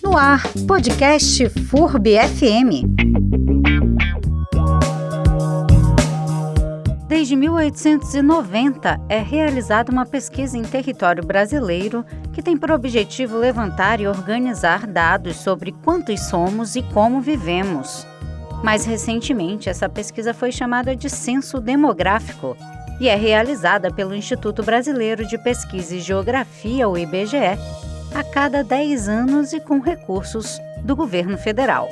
No ar, podcast FURB FM. Desde 1890, é realizada uma pesquisa em território brasileiro que tem por objetivo levantar e organizar dados sobre quantos somos e como vivemos. Mais recentemente, essa pesquisa foi chamada de Censo Demográfico e é realizada pelo Instituto Brasileiro de Pesquisa e Geografia, o IBGE, a cada 10 anos e com recursos do governo federal.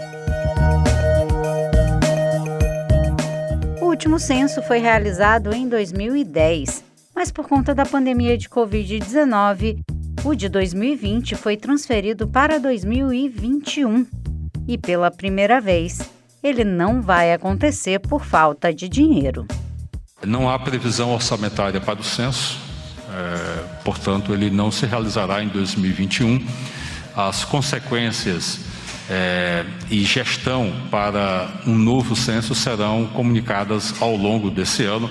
O último censo foi realizado em 2010, mas por conta da pandemia de Covid-19, o de 2020 foi transferido para 2021 e, pela primeira vez, ele não vai acontecer por falta de dinheiro. Não há previsão orçamentária para o censo, portanto, ele não se realizará em 2021. As consequências e gestão para um novo censo serão comunicadas ao longo desse ano,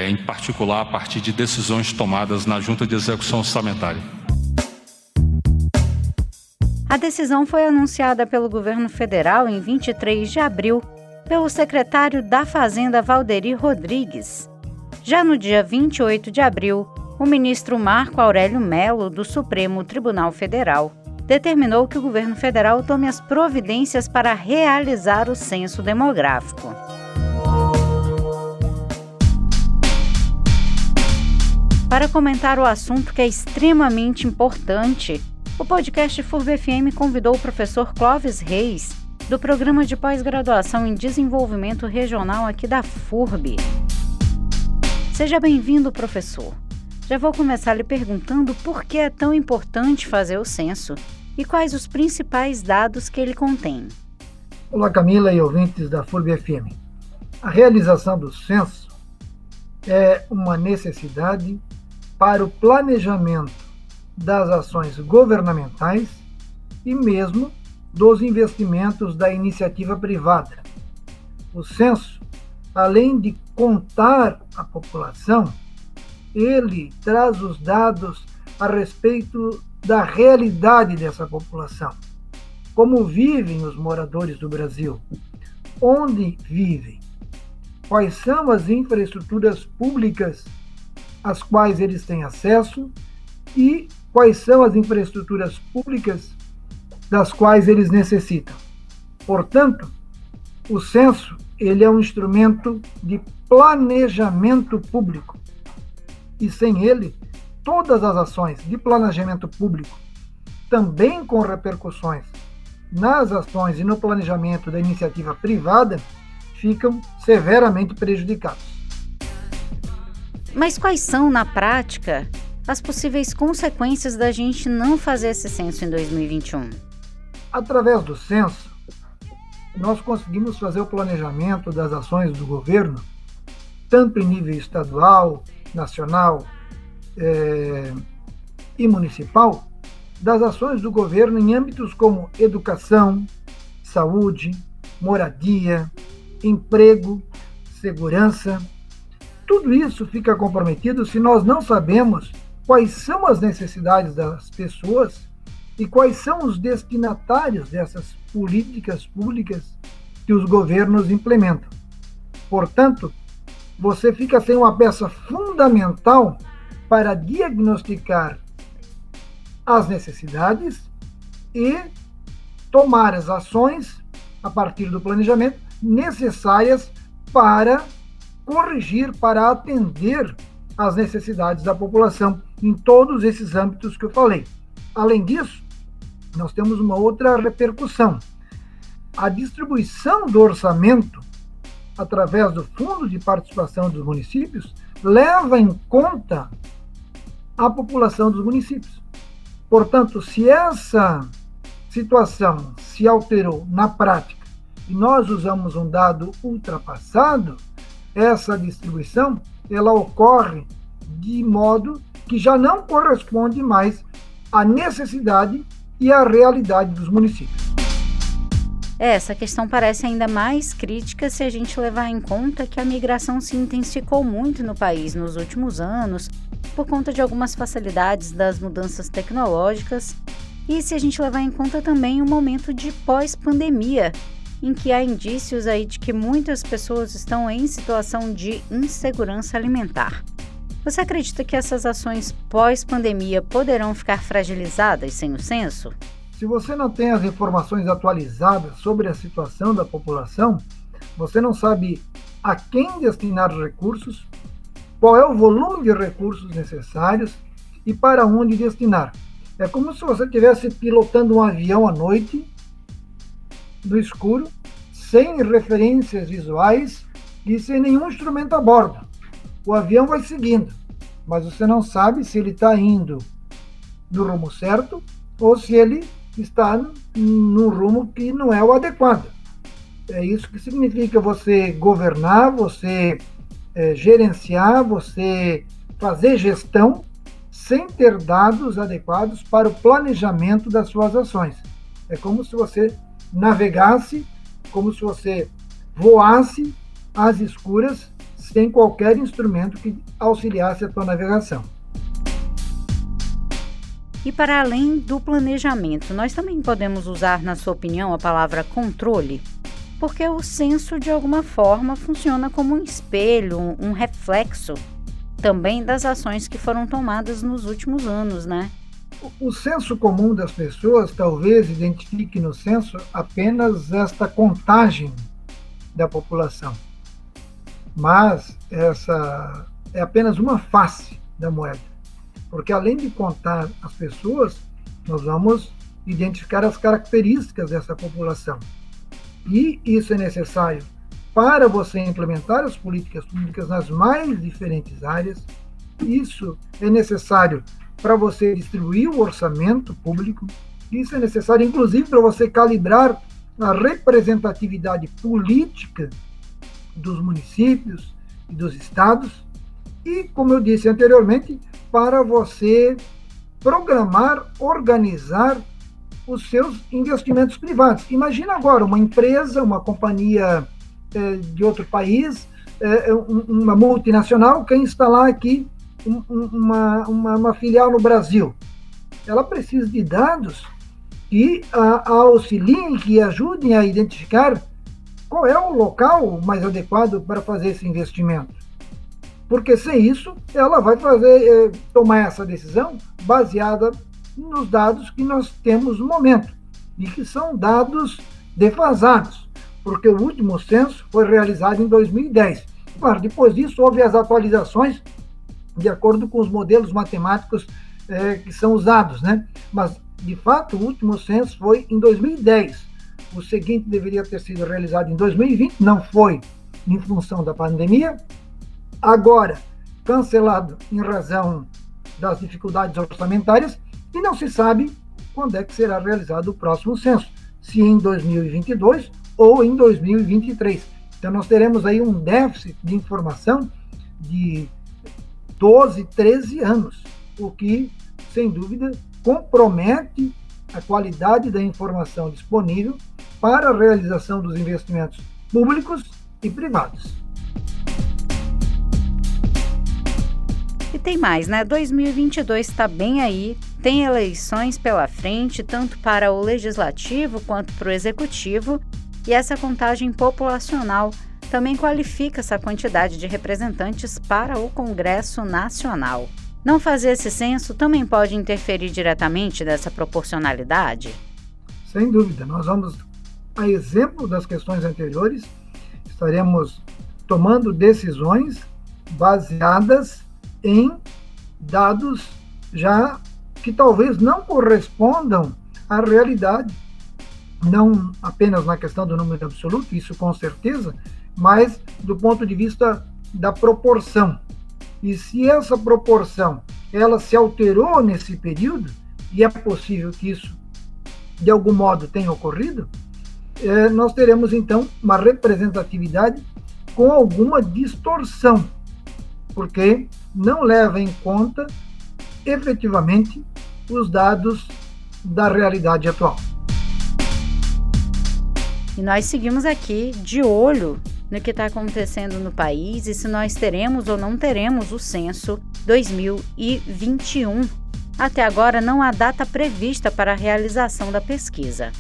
em particular a partir de decisões tomadas na Junta de Execução Orçamentária. A decisão foi anunciada pelo governo federal em 23 de abril, pelo secretário da Fazenda Valderi Rodrigues. Já no dia 28 de abril, o ministro Marco Aurélio Mello, do Supremo Tribunal Federal, determinou que o governo federal tome as providências para realizar o censo demográfico. Para comentar o assunto que é extremamente importante, o podcast FURB FM convidou o professor Clóvis Reis, do Programa de Pós-Graduação em Desenvolvimento Regional aqui da FURB. Seja bem-vindo, professor. Já vou começar lhe perguntando por que é tão importante fazer o censo e quais os principais dados que ele contém. Olá, Camila e ouvintes da FURB FM. A realização do censo é uma necessidade para o planejamento das ações governamentais e mesmo dos investimentos da iniciativa privada. O censo, além de contar a população, ele traz os dados a respeito da realidade dessa população. Como vivem os moradores do Brasil? Onde vivem? Quais são as infraestruturas públicas às quais eles têm acesso e quais são as infraestruturas públicas das quais eles necessitam. Portanto, o censo ele é um instrumento de planejamento público. E sem ele, todas as ações de planejamento público, também com repercussões nas ações e no planejamento da iniciativa privada, ficam severamente prejudicados. Mas quais são, na prática, as possíveis consequências da gente não fazer esse censo em 2021? Através do censo, nós conseguimos fazer o planejamento das ações do governo, tanto em nível estadual, nacional e municipal, das ações do governo em âmbitos como educação, saúde, moradia, emprego, segurança. Tudo isso fica comprometido se nós não sabemos quais são as necessidades das pessoas e quais são os destinatários dessas políticas públicas que os governos implementam. Portanto, você fica sem uma peça fundamental para diagnosticar as necessidades e tomar as ações, a partir do planejamento, necessárias para corrigir, para atender às necessidades da população em todos esses âmbitos que eu falei. Além disso, nós temos uma outra repercussão. A distribuição do orçamento, através do Fundo de Participação dos Municípios, leva em conta a população dos municípios. Portanto, se essa situação se alterou na prática e nós usamos um dado ultrapassado, essa distribuição ela ocorre de modo que já não corresponde mais à necessidade e à realidade dos municípios. Essa questão parece ainda mais crítica se a gente levar em conta que a migração se intensificou muito no país nos últimos anos por conta de algumas facilidades das mudanças tecnológicas E se a gente levar em conta também o momento de pós-pandemia, em que há indícios aí de que muitas pessoas estão em situação de insegurança alimentar. Você acredita que essas ações pós-pandemia poderão ficar fragilizadas sem o censo? Se você não tem as informações atualizadas sobre a situação da população, você não sabe a quem destinar os recursos, qual é o volume de recursos necessários e para onde destinar. É como se você estivesse pilotando um avião à noite, no escuro, sem referências visuais e sem nenhum instrumento a bordo. O avião vai seguindo, mas você não sabe se ele está indo no rumo certo ou se ele está num rumo que não é o adequado. É isso que significa você governar, você gerenciar, você fazer gestão sem ter dados adequados para o planejamento das suas ações. É como se você navegasse, como se você voasse às escuras sem qualquer instrumento que auxiliasse a tua navegação. E para além do planejamento, nós também podemos usar, na sua opinião, a palavra controle? Porque o censo, de alguma forma, funciona como um espelho, um reflexo também das ações que foram tomadas nos últimos anos, né? O senso comum das pessoas talvez identifique no censo apenas esta contagem da população. Mas essa é apenas uma face da moeda. Porque além de contar as pessoas, nós vamos identificar as características dessa população. E isso é necessário para você implementar as políticas públicas nas mais diferentes áreas. Isso é necessário para você distribuir o orçamento público. Isso é necessário, inclusive, para você calibrar a representatividade política dos municípios e dos estados. E, como eu disse anteriormente, para você programar, organizar os seus investimentos privados. Imagina agora uma empresa, uma companhia de outro país, uma multinacional, quer instalar aqui uma filial no Brasil. Ela precisa de dados que a auxiliem, que ajudem a identificar qual é o local mais adequado para fazer esse investimento. Porque sem isso, ela vai tomar essa decisão baseada nos dados que nós temos no momento, e que são dados defasados, porque o último censo foi realizado em 2010. Claro, depois disso houve as atualizações de acordo com os modelos matemáticos que são usados, né? Mas, de fato, o último censo foi em 2010. O seguinte deveria ter sido realizado em 2020, não foi em função da pandemia. Agora, cancelado em razão das dificuldades orçamentárias, e não se sabe quando é que será realizado o próximo censo, se em 2022 ou em 2023. Então, nós teremos aí um déficit de informação de 12, 13 anos, o que, sem dúvida, compromete a qualidade da informação disponível para a realização dos investimentos públicos e privados. E tem mais, né? 2022 está bem aí, tem eleições pela frente, tanto para o Legislativo quanto para o Executivo, e essa contagem populacional também qualifica essa quantidade de representantes para o Congresso Nacional. Não fazer esse censo também pode interferir diretamente nessa proporcionalidade? Sem dúvida, nós vamos, a exemplo das questões anteriores, estaremos tomando decisões baseadas em dados já que talvez não correspondam à realidade, não apenas na questão do número absoluto, isso com certeza, mas do ponto de vista da proporção. E se essa proporção ela se alterou nesse período, e é possível que isso de algum modo tenha ocorrido, nós teremos então uma representatividade com alguma distorção, porque não leva em conta efetivamente os dados da realidade atual. E nós seguimos aqui de olho no que está acontecendo no país e se nós teremos ou não teremos o censo 2021. Até agora não há data prevista para a realização da pesquisa.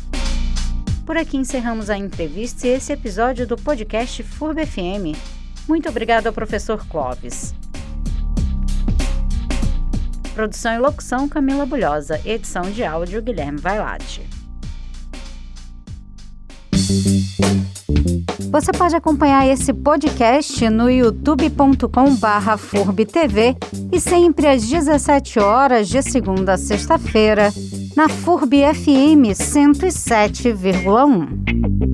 Por aqui encerramos a entrevista e esse episódio do podcast FURB FM. Muito obrigado ao professor Clóvis. Produção e locução Camila Bulhosa. Edição de áudio Guilherme Vailate. Você pode acompanhar esse podcast no youtube.com/FURBTV e sempre às 17 horas de segunda a sexta-feira na FURB FM 107,1.